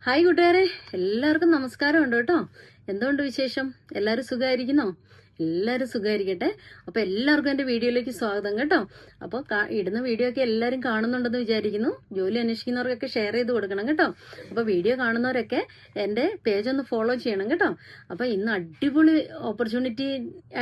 Hi കൂട്ടുകാരെ, എല്ലാവർക്കും നമസ്കാരമുണ്ട് കേട്ടോ. എന്തുകൊണ്ട് വിശേഷം? എല്ലാവരും സുഖമായിരിക്കുന്നോ? എല്ലാവരും സുഖമായിരിക്കട്ടെ. അപ്പോൾ എല്ലാവർക്കും എൻ്റെ വീഡിയോയിലേക്ക് സ്വാഗതം കേട്ടോ. അപ്പോൾ ഇടുന്ന വീഡിയോ ഒക്കെ എല്ലാവരും കാണുന്നുണ്ടെന്ന് വിചാരിക്കുന്നു. ജോലി അന്വേഷിക്കുന്നവർക്കൊക്കെ ഷെയർ ചെയ്ത് കൊടുക്കണം കേട്ടോ. അപ്പോൾ വീഡിയോ കാണുന്നവരൊക്കെ എൻ്റെ പേജ് ഒന്ന് ഫോളോ ചെയ്യണം കേട്ടോ. അപ്പോൾ ഇന്ന് അടിപൊളി ഓപ്പർച്യൂണിറ്റി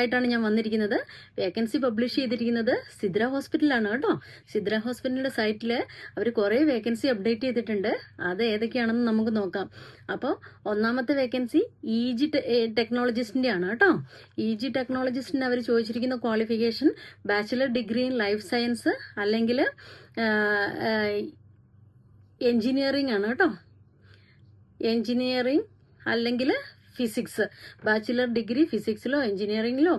ആയിട്ടാണ് ഞാൻ വന്നിരിക്കുന്നത്. വേക്കൻസി പബ്ലിഷ് ചെയ്തിരിക്കുന്നത് സിദ്ര ഹോസ്പിറ്റലാണ് കേട്ടോ. സിദ്ര ഹോസ്പിറ്റലിൻ്റെ സൈറ്റിൽ അവർ കുറേ വേക്കൻസി അപ്ഡേറ്റ് ചെയ്തിട്ടുണ്ട്. അത് ഏതൊക്കെയാണെന്ന് നമുക്ക് നോക്കാം. അപ്പോൾ ഒന്നാമത്തെ വേക്കൻസി EG ടെക്നോളജിസ്റ്റിൻ്റെ ആണ് കേട്ടോ. EG ടെക്നോളജിസ്റ്റിന് അവർ ചോദിച്ചിരിക്കുന്ന qualification bachelor degree in life science അല്ലെങ്കിൽ എൻജിനീയറിംഗ് ആണ് കേട്ടോ. എൻജിനീയറിംഗ് അല്ലെങ്കിൽ ഫിസിക്സ്, ബാച്ചിലർ ഡിഗ്രി ഫിസിക്സിലോ എൻജിനീയറിംഗിലോ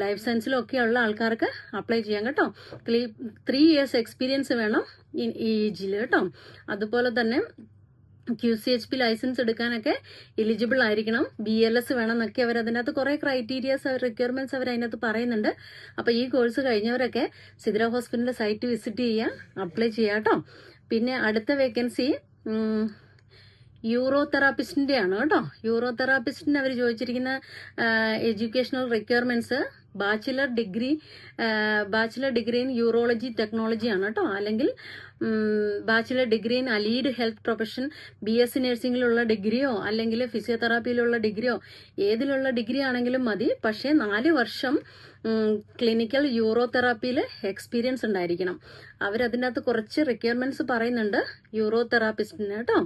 ലൈഫ് സയൻസിലോ ഒക്കെയുള്ള ആൾക്കാർക്ക് അപ്ലൈ ചെയ്യാം കേട്ടോ. 3 years എക്സ്പീരിയൻസ് വേണം EG കേട്ടോ. അതുപോലെ തന്നെ QCHP ലൈസൻസ് എടുക്കാനൊക്കെ എലിജിബിൾ ആയിരിക്കണം. BLS വേണം എന്നൊക്കെ അവർ അതിനകത്ത് കുറേ ക്രൈറ്റീരിയാസ് റിക്വയർമെന്റ്സ് അവർ അതിനകത്ത് പറയുന്നുണ്ട്. അപ്പോൾ ഈ കോഴ്സ് കഴിഞ്ഞവരൊക്കെ സിദ്ര ഹോസ്പിറ്റലിന്റെ സൈറ്റ് വിസിറ്റ് ചെയ്യുക, അപ്ലൈ ചെയ്യുക കേട്ടോ. പിന്നെ അടുത്ത വേക്കൻസി യൂറോ തെറാപ്പിസ്റ്റിന്റെ ആണ് കേട്ടോ. യൂറോ തെറാപ്പിസ്റ്റിന് അവർ ചോദിച്ചിരിക്കുന്ന educational requirements bachelor degree in neurology technology ആണ് കേട്ടോ. അല്ലെങ്കിൽ bachelor degree in allied health profession, BSc നഴ്സിംഗിലുള്ള ഡിഗ്രിയോ അല്ലെങ്കിൽ ഫിസിയോതെറാപ്പിയിലുള്ള ഡിഗ്രിയോ ഏതിലുള്ള ഡിഗ്രി ആണെങ്കിലും മതി. പക്ഷേ 4 വർഷം ക്ലിനിക്കൽ യൂറോ തെറാപ്പിയിൽ എക്സ്പീരിയൻസ് ഉണ്ടായിരിക്കണം. അവരതിനകത്ത് കുറച്ച് റിക്വയർമെന്റ്സ് പറയുന്നുണ്ട് യൂറോ തെറാപ്പിസ്റ്റിന് കേട്ടോ.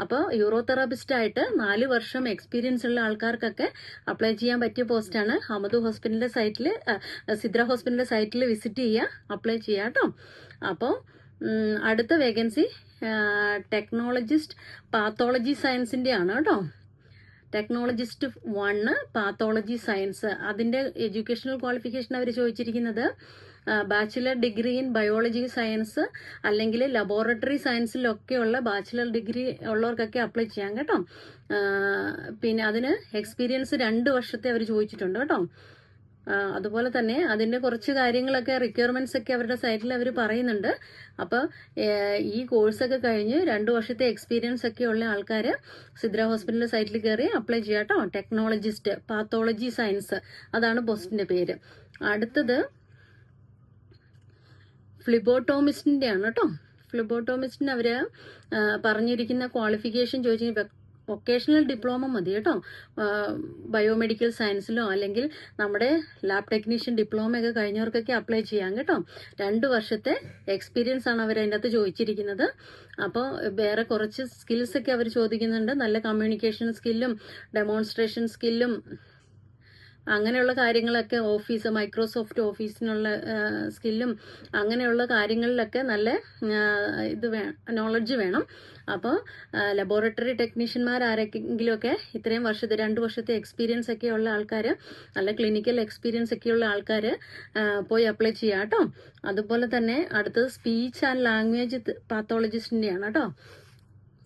അപ്പോൾ യൂറോ തെറാപ്പിസ്റ്റായിട്ട് 4 വർഷം എക്സ്പീരിയൻസ് ഉള്ള ആൾക്കാർക്കൊക്കെ അപ്ലൈ ചെയ്യാൻ പറ്റിയ പോസ്റ്റാണ്. ഹമദ് ഹോസ്പിറ്റലിന്റെ സൈറ്റിൽ, സിദ്ര ഹോസ്പിറ്റലിന്റെ സൈറ്റിൽ വിസിറ്റ് ചെയ്യുക, അപ്ലൈ ചെയ്യുക കേട്ടോ. അപ്പോൾ അടുത്ത വേക്കൻസി ടെക്നോളജിസ്റ്റ് പാത്തോളജി സയൻസിന്റെ ആണ് കേട്ടോ. Technologist 1 pathology science. അതിന്റെ എഡ്യൂക്കേഷണൽ ക്വാളിഫിക്കേഷൻ അവർ ചോദിച്ചിരിക്കുന്നത് bachelor degree in biology science അല്ലെങ്കിൽ ലബോറട്ടറി സയൻസിലൊക്കെയുള്ള ബാച്ചിലർ ഡിഗ്രി ഉള്ളവർക്കൊക്കെ അപ്ലൈ ചെയ്യാം കേട്ടോ. പിന്നെ അതിന് എക്സ്പീരിയൻസ് 2 വർഷത്തെ അവർ ചോദിച്ചിട്ടുണ്ട് കേട്ടോ. അതുപോലെ തന്നെ അതിന്റെ കുറച്ച് കാര്യങ്ങളൊക്കെ റിക്വയർമെന്റ്സ് ഒക്കെ അവരുടെ സൈറ്റിൽ അവർ പറയുന്നുണ്ട്. അപ്പോൾ ഈ കോഴ്സൊക്കെ കഴിഞ്ഞ് 2 വർഷത്തെ എക്സ്പീരിയൻസ് ഒക്കെ ഉള്ള ആൾക്കാർ സിദ്ര ഹോസ്പിറ്റലിന്റെ സൈറ്റിൽ കയറി അപ്ലൈ ചെയ്യാം കേട്ടോ. ടെക്നോളജിസ്റ്റ് പാത്തോളജി സയൻസ്, അതാണ് പോസ്റ്റിന്റെ പേര്. അടുത്തത് ഫ്ലിബോട്ടോമിസ്റ്റിന്റെ ആണ് കേട്ടോ. ഫ്ലിബോട്ടോമിസ്റ്റിന് അവര് പറഞ്ഞിരിക്കുന്ന ക്വാളിഫിക്കേഷൻ ചോദിച്ചു വൊക്കേഷണൽ ഡിപ്ലോമ മതി കേട്ടോ. ബയോമെഡിക്കൽ സയൻസിലോ അല്ലെങ്കിൽ നമ്മുടെ ലാബ് ടെക്നീഷ്യൻ ഡിപ്ലോമ ഒക്കെ കഴിഞ്ഞവർക്കൊക്കെ അപ്ലൈ ചെയ്യാം കേട്ടോ. 2 വർഷത്തെ എക്സ്പീരിയൻസ് ആണ് അവർ അതിൻ്റെ അകത്ത് ചോദിച്ചിരിക്കുന്നത്. അപ്പോൾ വേറെ കുറച്ച് സ്കിൽസ് ഒക്കെ അവർ ചോദിക്കുന്നുണ്ട്. നല്ല കമ്മ്യൂണിക്കേഷൻ സ്കില്ലും ഡെമോൺസ്ട്രേഷൻ സ്കില്ലും അങ്ങനെയുള്ള കാര്യങ്ങളൊക്കെ, മൈക്രോസോഫ്റ്റ് ഓഫീസിനുള്ള സ്കില്ലും അങ്ങനെയുള്ള കാര്യങ്ങളിലൊക്കെ നല്ല നോളജ് വേണം. അപ്പോൾ ലബോറട്ടറി ടെക്നീഷ്യന്മാർ ആരെങ്കിലുമൊക്കെ ഇത്രയും 2 വർഷത്തെ എക്സ്പീരിയൻസ് ഒക്കെ ഉള്ള ആൾക്കാർ, നല്ല ക്ലിനിക്കൽ എക്സ്പീരിയൻസ് ഒക്കെ ഉള്ള ആൾക്കാർ പോയി അപ്ലൈ ചെയ്യാം കേട്ടോ. അതുപോലെ തന്നെ അടുത്തത് സ്പീച്ച് ആൻഡ് ലാംഗ്വേജ് പാത്തോളജിസ്റ്റിൻ്റെയാണ് കേട്ടോ.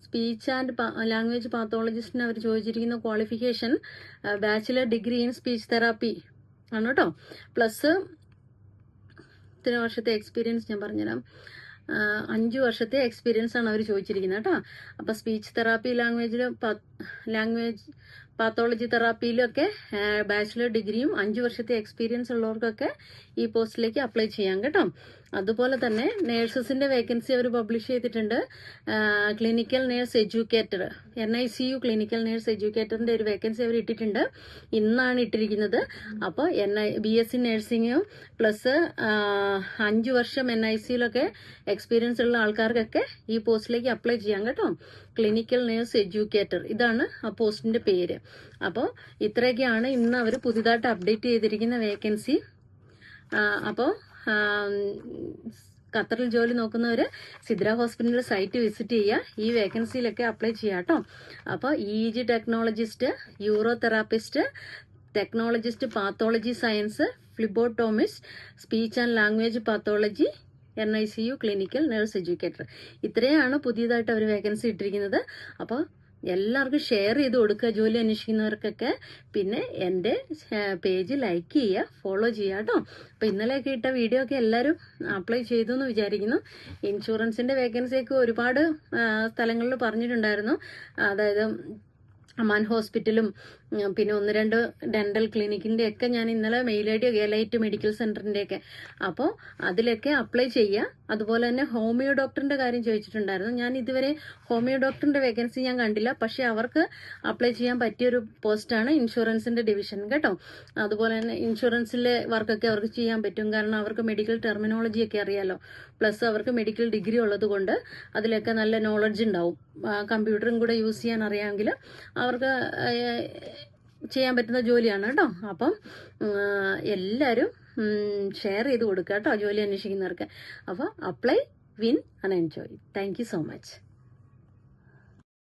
സ്പീച്ച് ആൻഡ് ലാംഗ്വേജ് പാത്തോളജിസ്റ്റിന് അവർ ചോദിച്ചിരിക്കുന്ന qualification bachelor degree in speech therapy ആണ് കേട്ടോ. പ്ലസ് ഇത്ര വർഷത്തെ എക്സ്പീരിയൻസ് ഞാൻ പറഞ്ഞുതരാം. 5 വർഷത്തെ എക്സ്പീരിയൻസ് ആണ് അവർ ചോദിച്ചിരിക്കുന്നത് കേട്ടോ. അപ്പോൾ സ്പീച്ച് തെറാപ്പി ലാംഗ്വേജ് പാത്തോളജി തെറാപ്പിയിലൊക്കെ ബാച്ചിലർ ഡിഗ്രിയും 5 വർഷത്തെ എക്സ്പീരിയൻസ് ഉള്ളവർക്കൊക്കെ ഈ പോസ്റ്റിലേക്ക് അപ്ലൈ ചെയ്യാം കേട്ടോ. അതുപോലെ തന്നെ നേഴ്സസിന്റെ വേക്കൻസി അവർ പബ്ലിഷ് ചെയ്തിട്ടുണ്ട്. Clinical nurse educator, NICU clinical nurse എഡ്യൂക്കേറ്ററിന്റെ ഒരു വേക്കൻസി അവർ ഇട്ടിട്ടുണ്ട്. ഇന്നാണ് ഇട്ടിരിക്കുന്നത്. അപ്പോൾ BSc നഴ്സിംഗും പ്ലസ് 5 വർഷം NICയിലൊക്കെ എക്സ്പീരിയൻസ് ഉള്ള ആൾക്കാർക്കൊക്കെ ഈ പോസ്റ്റിലേക്ക് അപ്ലൈ ചെയ്യാം കേട്ടോ. ക്ലിനിക്കൽ നേഴ്സ് എഡ്യൂക്കേറ്റർ, ഇതാണ് ആ പോസ്റ്റിന്റെ പേര്. അപ്പോൾ ഇത്രയൊക്കെയാണ് ഇന്ന് അവർ പുതിയതായിട്ട് അപ്ഡേറ്റ് ചെയ്തിരിക്കുന്ന വേക്കൻസി. അപ്പോൾ ഖത്തറിൽ ജോലി നോക്കുന്നവർ സിദ്ര ഹോസ്പിറ്റലിന്റെ സൈറ്റ് വിസിറ്റ് ചെയ്യുക, ഈ വേക്കൻസിയിലൊക്കെ അപ്ലൈ ചെയ്യാം കേട്ടോ. അപ്പോൾ EG technologist, neuro therapist, technologist pathology science, phlebotomist, speech and language pathology, NICU clinical nurse educator, ഇത്രയാണ് പുതിയതായിട്ട് അവർ വേക്കൻസി ഇട്ടിരിക്കുന്നത്. അപ്പോൾ എല്ലാവർക്കും ഷെയർ ചെയ്ത് കൊടുക്കുക ജോലി അന്വേഷിക്കുന്നവർക്കൊക്കെ. പിന്നെ എൻ്റെ പേജ് ലൈക്ക് ചെയ്യുക, ഫോളോ ചെയ്യുക കേട്ടോ. അപ്പോൾ ഇന്നലെയൊക്കെ ഇട്ട വീഡിയോ ഒക്കെ എല്ലാവരും അപ്ലൈ ചെയ്തു എന്ന് വിചാരിക്കുന്നു. ഇൻഷുറൻസിൻ്റെ വേക്കൻസിയൊക്കെ ഒരുപാട് സ്ഥലങ്ങളിൽ പറഞ്ഞിട്ടുണ്ടായിരുന്നു. അതായത് അമാൻ ഹോസ്പിറ്റലും പിന്നെ 1-2 ഡെന്റൽ ക്ലിനിക്കിൻ്റെ ഒക്കെ ഞാൻ ഇന്നലെ mail I D elite medical സെന്ററിൻ്റെ ഒക്കെ. അപ്പോൾ അതിലൊക്കെ അപ്ലൈ ചെയ്യുക. അതുപോലെ തന്നെ ഹോമിയോ ഡോക്ടറിന്റെ കാര്യം ചോദിച്ചിട്ടുണ്ടായിരുന്നു. ഞാൻ ഇതുവരെ ഹോമിയോ ഡോക്ടറിന്റെ വേക്കൻസി ഞാൻ കണ്ടില്ല. പക്ഷെ അവർക്ക് അപ്ലൈ ചെയ്യാൻ പറ്റിയൊരു പോസ്റ്റാണ് ഇൻഷുറൻസിന്റെ ഡിവിഷൻ കേട്ടോ. അതുപോലെ തന്നെ ഇൻഷുറൻസിലെ വർക്കൊക്കെ അവർക്ക് ചെയ്യാൻ പറ്റും. കാരണം അവർക്ക് മെഡിക്കൽ ടെർമിനോളജി ഒക്കെ അറിയാലോ. പ്ലസ് അവർക്ക് മെഡിക്കൽ ഡിഗ്രി ഉള്ളത് കൊണ്ട് അതിലൊക്കെ നല്ല നോളജ് ഉണ്ടാവും. കമ്പ്യൂട്ടറും കൂടെ യൂസ് ചെയ്യാൻ അറിയാമെങ്കിൽ അവർക്ക് ചെയ്യാൻ പറ്റുന്ന ജോലിയാണ് കേട്ടോ. അപ്പം എല്ലാവരും ഷെയർ ചെയ്ത് കൊടുക്കുക കേട്ടോ ജോലി അന്വേഷിക്കുന്നവർക്ക്. അപ്പോൾ apply, win and enjoy. Thank you so much.